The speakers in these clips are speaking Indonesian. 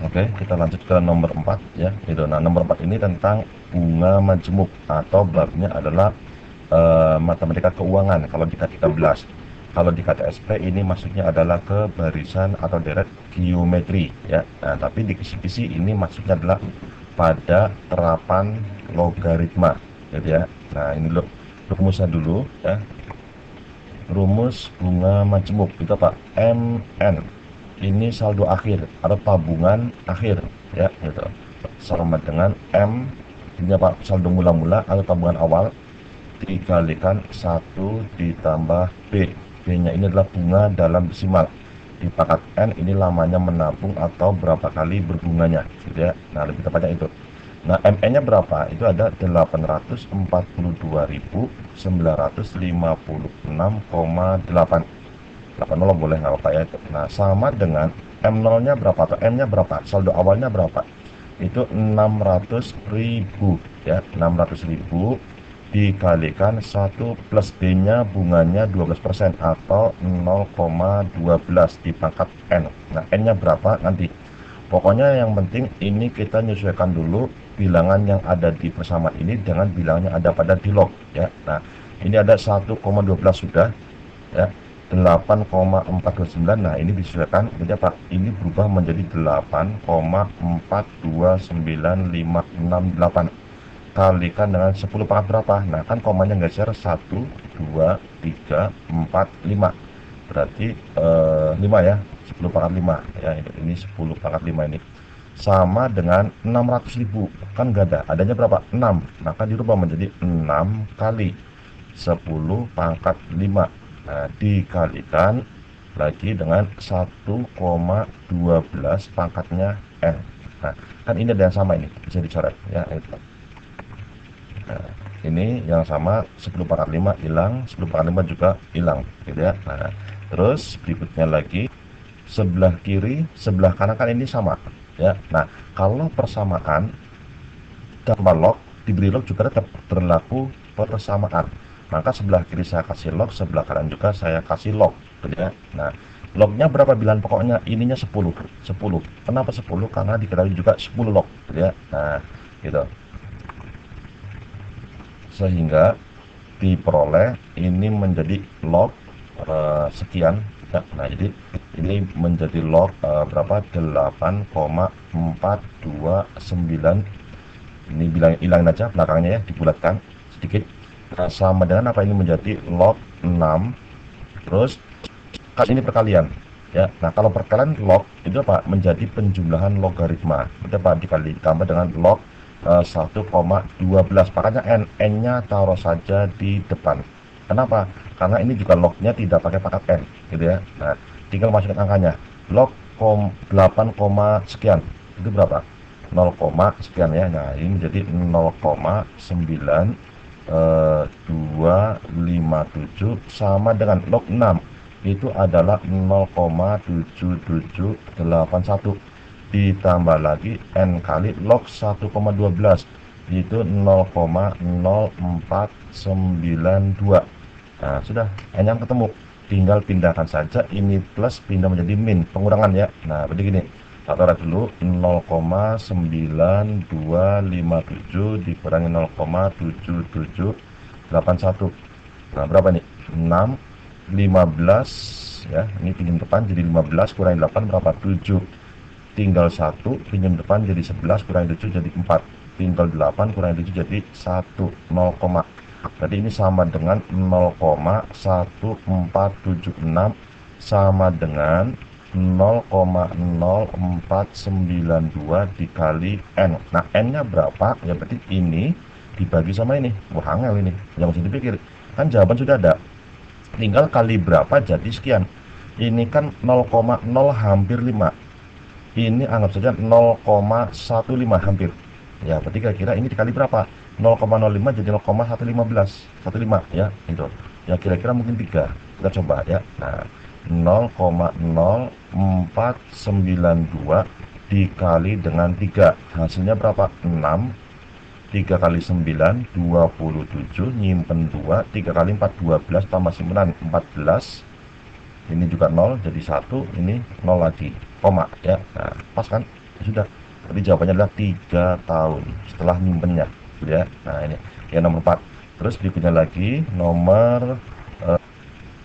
Oke, kita lanjut ke nomor 4 ya. Itu. Nah, nomor 4 ini tentang bunga majemuk atau babnya adalah matematika keuangan kalau di K13. Kalau di KTSP ini maksudnya adalah ke barisan atau deret geometri ya. Nah, tapi di kisi-kisi ini maksudnya adalah pada terapan logaritma gitu ya. Nah, ini rumusnya dulu ya. Rumus bunga majemuk itu apa? MN. Ini saldo akhir atau tabungan akhir ya gitu. Sama dengan M ini apa? Saldo mula-mula atau tabungan awal dikalikan 1 ditambah B. B-nya ini adalah bunga dalam desimal. Di pangkat N ini lamanya menabung atau berapa kali berbunganya gitu ya. Nah, lebih tepatnya itu. Nah, MN-nya berapa? Itu ada 842.956,8. 80 boleh nggak apa-apa ya itu. Nah, sama dengan M0-nya berapa atau M-nya berapa? Saldo awalnya berapa? Itu 600.000 ya. 600.000 dikalikan 1 plus B-nya bunganya 12% atau 0,12 di pangkat N. Nah, N-nya berapa nanti? Pokoknya yang penting ini kita menyesuaikan dulu bilangan yang ada di persamaan ini dengan bilangan yang ada pada di log ya. Nah, ini ada 1,12 sudah ya. 8,429. Nah, ini disesuaikan jadi apa? Ini berubah menjadi 8,429568 kalikan dengan 10 pangkat berapa? Nah, kan komanya geser 1 2 3 4 5. Berarti 5 ya. 10 pangkat 5 ya. Ini 10 pangkat 5 ini sama dengan 600.000. Kan gak ada, adanya berapa? 6. Maka dirubah menjadi 6 kali 10 pangkat 5. Nah, dikalikan lagi dengan 1,12 pangkatnya N. Nah, kan ini ada yang sama, ini bisa dicoret ya itu. Nah, ini yang sama 10 pangkat 5 hilang, 10 pangkat 5 juga hilang gitu ya. Nah, terus berikutnya lagi sebelah kiri sebelah kanan kan ini sama ya. Nah, kalau persamaan tanpa log diberi log juga tetap berlaku persamaan, maka sebelah kiri saya kasih log, sebelah kanan juga saya kasih log gitu ya. Nah, lognya berapa bilangan pokoknya? Ininya 10. Kenapa 10? Karena diketahui juga 10 log gitu ya. Nah, gitu. Sehingga diperoleh ini menjadi log sekian ya. Nah, jadi ini menjadi log berapa? 8,429. Ini hilangin aja belakangnya ya, dibulatkan sedikit. Nah, sama dengan apa? Ini menjadi log 6. Terus kan ini perkalian ya. Nah, kalau perkalian log itu apa? Menjadi penjumlahan logaritma. Itu apa? Dikali ditambah dengan log 1,12. Makanya N-nya taruh saja di depan. Kenapa? Karena ini juga lognya tidak pakai pangkat N gitu ya. Nah, tinggal masukin angkanya. Log 8, sekian itu berapa? 0, sekian ya. Nah, ini menjadi 0,9257 sama dengan log 6 itu adalah 0,7781 ditambah lagi N kali log 1,12 itu 0,0492. Nah, sudah N yang ketemu, tinggal pindahkan saja ini plus pindah menjadi min, pengurangan ya. Nah, berarti gini, tak taruh dulu 0,92257 dikurangi 0,7781. Nah, berapa nih? 6, 15 ya. Ini pinjam depan jadi 15 kurangi 8 berapa? 7. Tinggal 1, pinjam depan jadi 11 kurangi 7 jadi 4. Tinggal 8 kurangi 7 jadi 1, 0, berarti ini sama dengan 0,1476 sama dengan 0,0492 dikali N. Nah, N-nya berapa? Ya berarti ini dibagi sama ini. Wah, angel ini. Yang mesti dipikir. Kan jawaban sudah ada. Tinggal kali berapa jadi sekian. Ini kan 0,0 hampir 5. Ini anggap saja 0,15 hampir. Ya, berarti kira-kira ini dikali berapa? 0,05 jadi 0,115 ya, itu. Ya, kira-kira mungkin 3. Kita coba ya. Nah, 0,0492 dikali dengan 3. Hasilnya berapa? 6. 3 kali 9 27, nyimpen 2, 3 kali 4 12 tambah simpanan 14. Ini juga 0 jadi 1, ini 0 lagi, koma ya. Nah, pas kan? sudah. Jadi jawabannya adalah 3 tahun setelah nyimpennya, ya. Nah, ini yang nomor 4. Terus berikutnya lagi nomor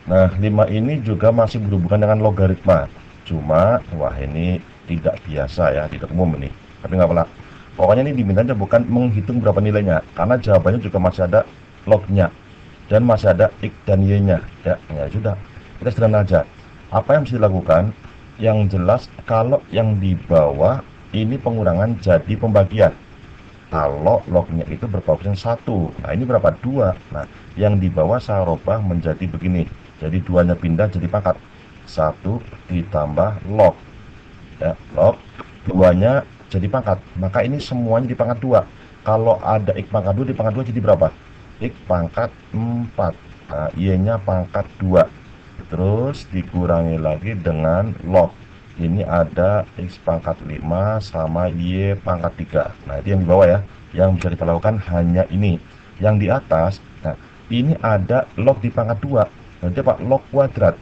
nah, 5 ini juga masih berhubungan dengan logaritma. Cuma, wah ini tidak biasa ya, tidak umum ini. Tapi nggak apa-apa. Pokoknya ini diminta aja bukan menghitung berapa nilainya, karena jawabannya juga masih ada lognya dan masih ada x dan y-nya. Ya sudah. Kita sederhana aja. Apa yang mesti dilakukan? Yang jelas kalau yang di bawah ini pengurangan jadi pembagian. Kalau lognya itu berkoefisien 1, nah ini berapa? 2. Nah, yang di bawah saya rubah menjadi begini. Jadi duanya pindah jadi pangkat 1 ditambah log, ya, log 2-nya jadi pangkat, maka ini semuanya di pangkat 2. Kalau ada x pangkat 2 di pangkat 2 jadi berapa? X pangkat 4. Nah, y-nya pangkat 2, terus dikurangi lagi dengan log. Ini ada x pangkat 5 sama y pangkat 3. Nah, itu yang di bawah ya. Yang bisa kita lakukan hanya ini. Yang di atas, nah ini ada log di pangkat 2. Berarti apa? Log kuadrat.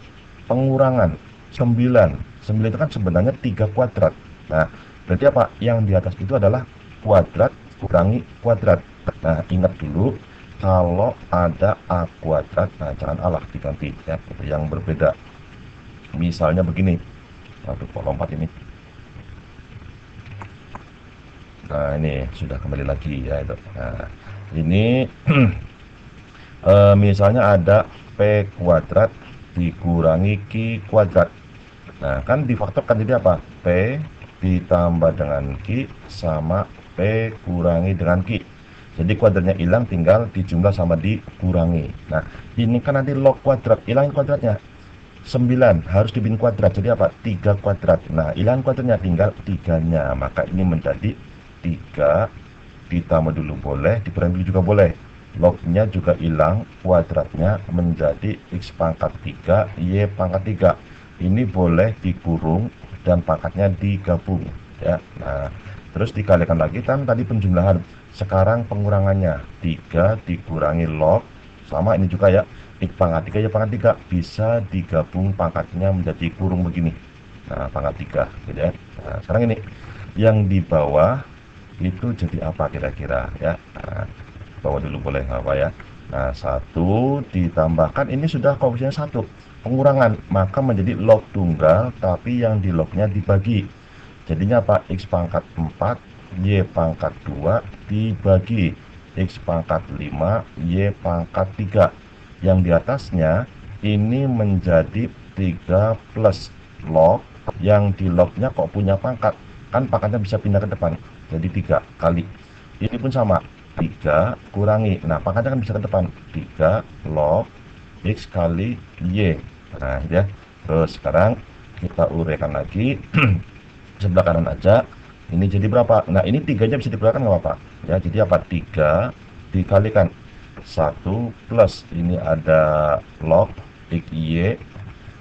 Pengurangan 9. 9 itu kan sebenarnya 3 kuadrat. Nah, berarti apa? Yang di atas itu adalah kuadrat kurangi kuadrat. Nah, ingat dulu kalau ada a kuadrat, nah jangan alah diganti ya, yang berbeda. Misalnya begini. Aduh, kok lompat ini. Nah, ini sudah kembali lagi ya itu. Nah, ini misalnya ada p kuadrat dikurangi q kuadrat. Nah, kan difaktorkan jadi apa? P ditambah dengan q sama p kurangi dengan q. Jadi kuadratnya hilang, tinggal dijumlah sama dikurangi. Nah, ini kan nanti log kuadrat, hilangin kuadratnya. 9 harus dibikin kuadrat, jadi apa? 3 kuadrat. Nah, hilangin kuadratnya, tinggal 3-nya. Maka ini menjadi 3 ditambah dulu boleh, dikurangi dulu juga boleh. Lognya juga hilang, kuadratnya menjadi x pangkat 3 y pangkat 3. Ini boleh dikurung dan pangkatnya digabung ya. Nah, terus dikalikan lagi kan tadi penjumlahan, sekarang pengurangannya 3 dikurangi log sama ini juga ya, x pangkat 3 y pangkat 3 bisa digabung pangkatnya menjadi kurung begini. Nah, pangkat 3 gitu ya. Nah, sekarang ini yang di bawah itu jadi apa kira-kira ya. Nah, bawah dulu boleh apa ya. Nah, 1 ditambahkan ini sudah koefisien 1 pengurangan, maka menjadi log tunggal tapi yang di lognya dibagi. Jadinya apa? X pangkat 4 y pangkat 2 dibagi x pangkat 5 y pangkat 3. Yang di atasnya ini menjadi 3 plus log, yang di lognya kok punya pangkat, kan pangkatnya bisa pindah ke depan, jadi 3 kali. Ini pun sama, 3 kurangi, nah pangkatnya kan bisa ke depan, 3 log x kali y. Nah ya, terus sekarang kita uraikan lagi sebelah kanan aja. Ini jadi berapa? Nah, ini 3-nya bisa dikeluarkan nggak apa-apa ya. Jadi apa? 3 dikalikan 1 plus ini ada log x y,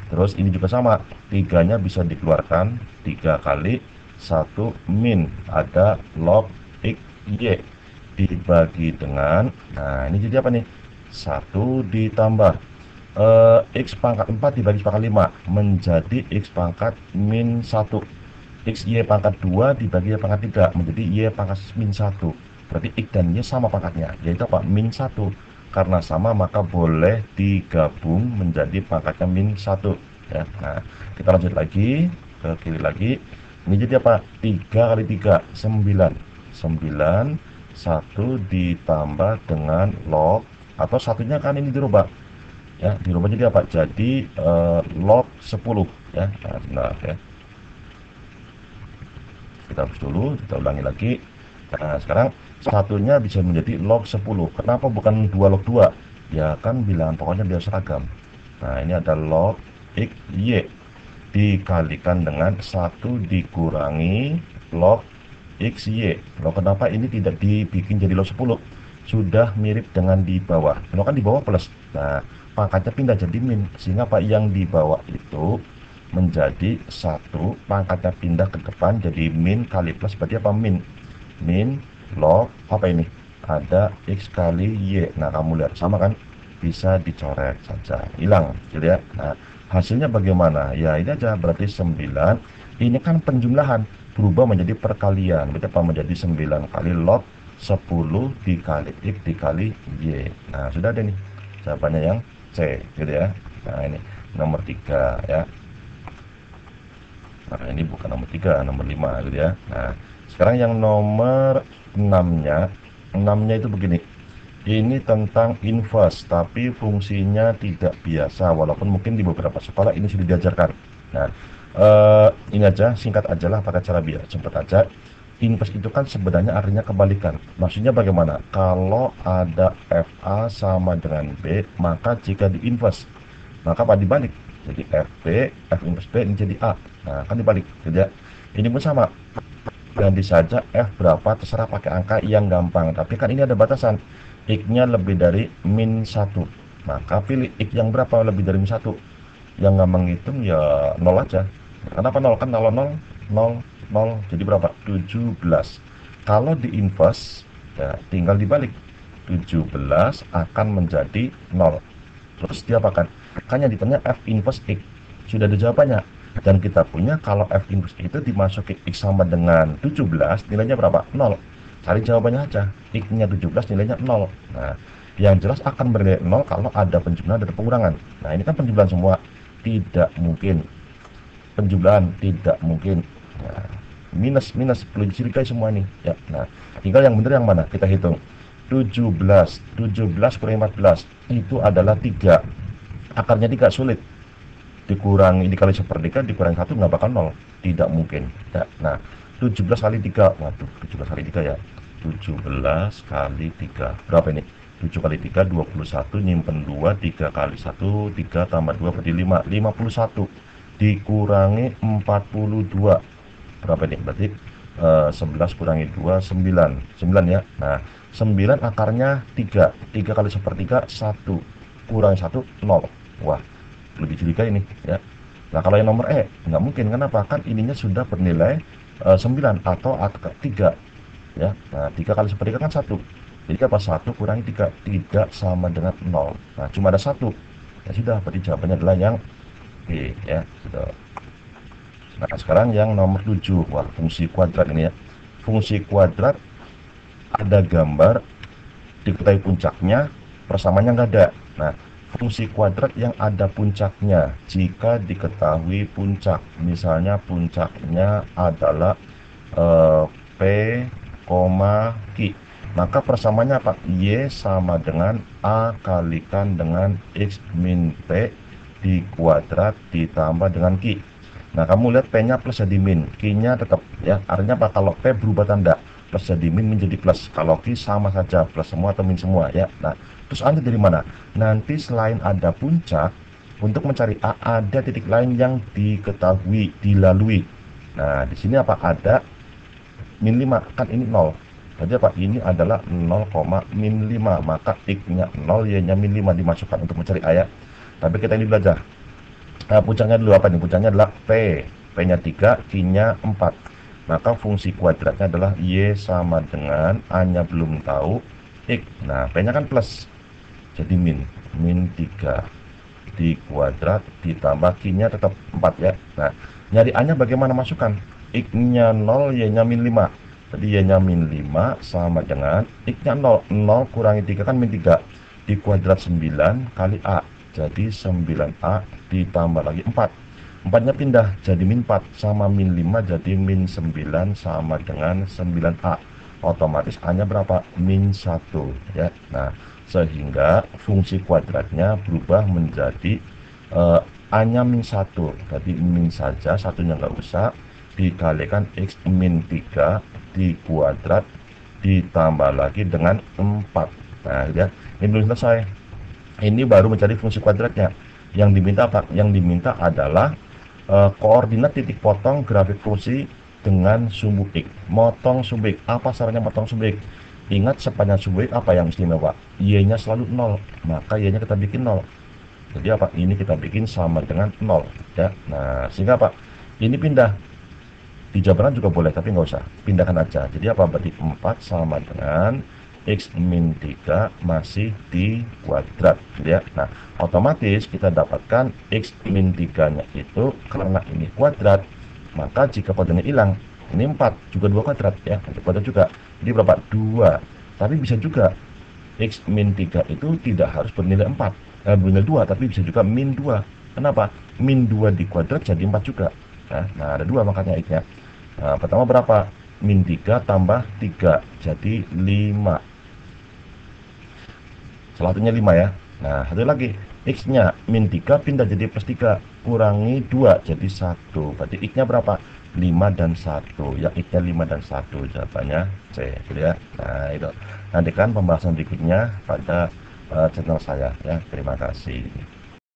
terus ini juga sama, 3-nya bisa dikeluarkan 3 kali 1 min ada log x y dibagi dengan, nah ini jadi apa nih? 1 ditambah x pangkat 4 dibagi x pangkat 5 menjadi x pangkat min 1. X y pangkat 2 dibagi y pangkat 3 menjadi y pangkat min 1. Berarti x dan y sama pangkatnya, yaitu apa? Min 1. Karena sama maka boleh digabung menjadi pangkatnya min 1 ya. Nah, kita lanjut lagi ke kiri lagi. Ini jadi apa? 3 kali 3 9. 9 1 ditambah dengan log, atau satunya kan ini dirubah ya, dirubah jadi apa? Jadi log 10 ya. Nah, benar ya. Kita hapus dulu, kita ulangi lagi. Nah, sekarang satunya bisa menjadi log 10. Kenapa bukan 2 log 2? Ya kan bilangan pokoknya dia seragam. Nah, ini ada log x y dikalikan dengan 1 dikurangi log x y. Loh, kenapa ini tidak dibikin jadi log 10? Sudah mirip dengan di bawah. Kalau kan di bawah plus. Nah, pangkatnya pindah jadi min. Sehingga apa yang di bawah itu menjadi 1, pangkatnya pindah ke depan jadi min kali plus, berarti apa? Min log apa ini? Ada x kali y. Nah, kamu lihat sama kan? Bisa dicoret saja, hilang gitu ya. Nah, hasilnya bagaimana? Ya ini aja, berarti 9. Ini kan penjumlahan, berubah menjadi perkalian. Berarti apa? Menjadi 9 kali log 10 dikali X dikali Y. Nah, sudah ada nih jawabannya yang C gitu ya. Nah, ini nomor 3 ya. Nah, ini bukan nomor 3, nomor 5 gitu ya. Nah, sekarang yang nomor 6-nya. 6-nya itu begini. Ini tentang inverse, tapi fungsinya tidak biasa, walaupun mungkin di beberapa sekolah ini sudah diajarkan. Nah, ini aja, singkat aja lah pakai cara biar cepat aja. Inverse itu kan sebenarnya artinya kebalikan. Maksudnya bagaimana? Kalau ada FA sama dengan B, maka jika di inverse, maka apa dibalik? Jadi FB, F inverse B ini jadi A. Nah, kan dibalik, tidak? Ini pun sama. Ganti saja F berapa, terserah pakai angka yang gampang. Tapi kan ini ada batasan. X-nya lebih dari min 1. Maka pilih X yang berapa lebih dari min 1. Yang nggak menghitung ya 0 aja. Kenapa 0? Kan kalau 0, 0, 0. Jadi berapa? 17. Kalau di inverse, ya tinggal dibalik. 17 akan menjadi 0. Terus diapakan? Kan yang ditanya F inverse X. Sudah ada jawabannya. Dan kita punya kalau F inverse itu dimasuki X sama dengan 17, nilainya berapa? 0. Cari jawabannya aja. X-nya 17 nilainya 0. Nah, yang jelas akan bernilai 0 kalau ada penjumlahan dan pengurangan. Nah, ini kan penjumlahan semua. Tidak mungkin. Penjumlahan tidak mungkin. Nah, minus perlu dicurigai semua nih. Ya, nah, tinggal yang benar yang mana? Kita hitung. 17 kurang 14 itu adalah 3. Akarnya 3 sulit. Dikurangi dikali sepertiga dikurangi 1 nggak bakal 0. Tidak mungkin. Ya, nah, 17 kali 3, waduh 17 kali 3 ya, 17 kali 3 berapa ini? 7 kali 3 21, nyimpen 2, 3 kali 1 3 tambah 2 berarti 5, 51 dikurangi 42 berapa ini? Berarti 11 kurangi 2 9 ya. Nah, 9 akarnya 3 kali sepertiga 1 kurangi 1 0. Wah, lebih curiga ini ya. Nah, kalau yang nomor E nggak mungkin. Kenapa? Kan ininya sudah bernilai 9 atau 3 ya. Nah, 3 kali sepertiga kan 1. Jadi apa? 1 kurangi 3 tidak sama dengan 0. Nah, cuma ada 1. Ya sudah, berarti jawabannya adalah yang B ya. Sudah. Nah, sekarang yang nomor 7. Wah, fungsi kuadrat ini ya. Fungsi kuadrat ada gambar, diketahui puncaknya, persamanya nggak ada. Nah, fungsi kuadrat yang ada puncaknya, jika diketahui puncak, misalnya puncaknya adalah P, Q, maka persamanya apa? Y sama dengan A kalikan dengan X min P di kuadrat ditambah dengan Q. Nah, kamu lihat P-nya plus jadi min, Q-nya tetap ya. Artinya apa? Kalau P berubah tanda, plus jadi min menjadi plus. Kalau Q sama saja, plus semua atau min semua ya. Nah, terus Anda dari mana? Nanti selain ada puncak, untuk mencari A ada titik lain yang diketahui, dilalui. Nah, di sini apa? Ada min 5, kan ini 0. Jadi apa? Ini adalah 0, min 5. Maka X-nya 0, Y-nya min 5 dimasukkan untuk mencari A ya. Tapi kita ini belajar. Nah, puncaknya dulu apa nih? Puncaknya adalah P. P-nya 3, Q-nya 4. Maka fungsi kuadratnya adalah Y sama dengan A-nya belum tahu, X. Nah, P-nya kan plus. Jadi min 3 di kuadrat ditambah Q-nya tetap 4 ya. Nah, nyari A-nya bagaimana masukkan? X-nya 0, Y-nya min 5. Jadi Y-nya min 5 sama dengan X-nya 0. 0 kurangi 3 kan min 3. Di kuadrat 9 kali A. Jadi 9A ditambah lagi 4. 4-nya pindah jadi min 4 sama min 5 jadi min 9 sama dengan 9A. Otomatis A-nya berapa? Min 1 ya. Nah, sehingga fungsi kuadratnya berubah menjadi A-nya min 1. Jadi min saja, satunya nggak usah, dikalikan X min 3 di kuadrat ditambah lagi dengan 4. Nah ya, ini belum selesai. Ini baru mencari fungsi kuadratnya. Yang diminta apa? Yang diminta adalah koordinat titik potong grafik fungsi dengan sumbu X. Motong sumbu X. Apa caranya motong sumbu X? Ingat, sepanjang sumbu X apa yang istimewa? Y-nya selalu 0. Maka Y-nya kita bikin 0. Jadi apa? Ini kita bikin sama dengan 0 ya. Nah, sehingga apa? Ini pindah. Dijabarkan juga boleh, tapi nggak usah. Pindahkan aja. Jadi apa? Berarti 4 sama dengan X min 3 masih di kuadrat ya. Nah, otomatis kita dapatkan X min 3 nya itu karena ini kuadrat, maka jika kuadratnya hilang, Ini 4 juga 2 kuadrat ya, untuk kuadrat juga. Jadi berapa? 2. Tapi bisa juga X min 3 itu tidak harus bernilai 4, bernilai 2, tapi bisa juga min 2. Kenapa? Min 2 di kuadrat jadi 4 juga. Nah, ada 2 makanya X-nya. Nah, pertama berapa? Min 3 tambah 3 jadi 5. Salah satunya 5 ya. Nah, satu lagi. X-nya min 3 pindah jadi plus 3. Kurangi 2 jadi 1. Berarti X-nya berapa? 5 dan 1. Yang X-nya 5 dan 1. Jawabannya C. Gitu ya. Nah, itu. Nantikan pembahasan berikutnya pada channel saya ya. Terima kasih.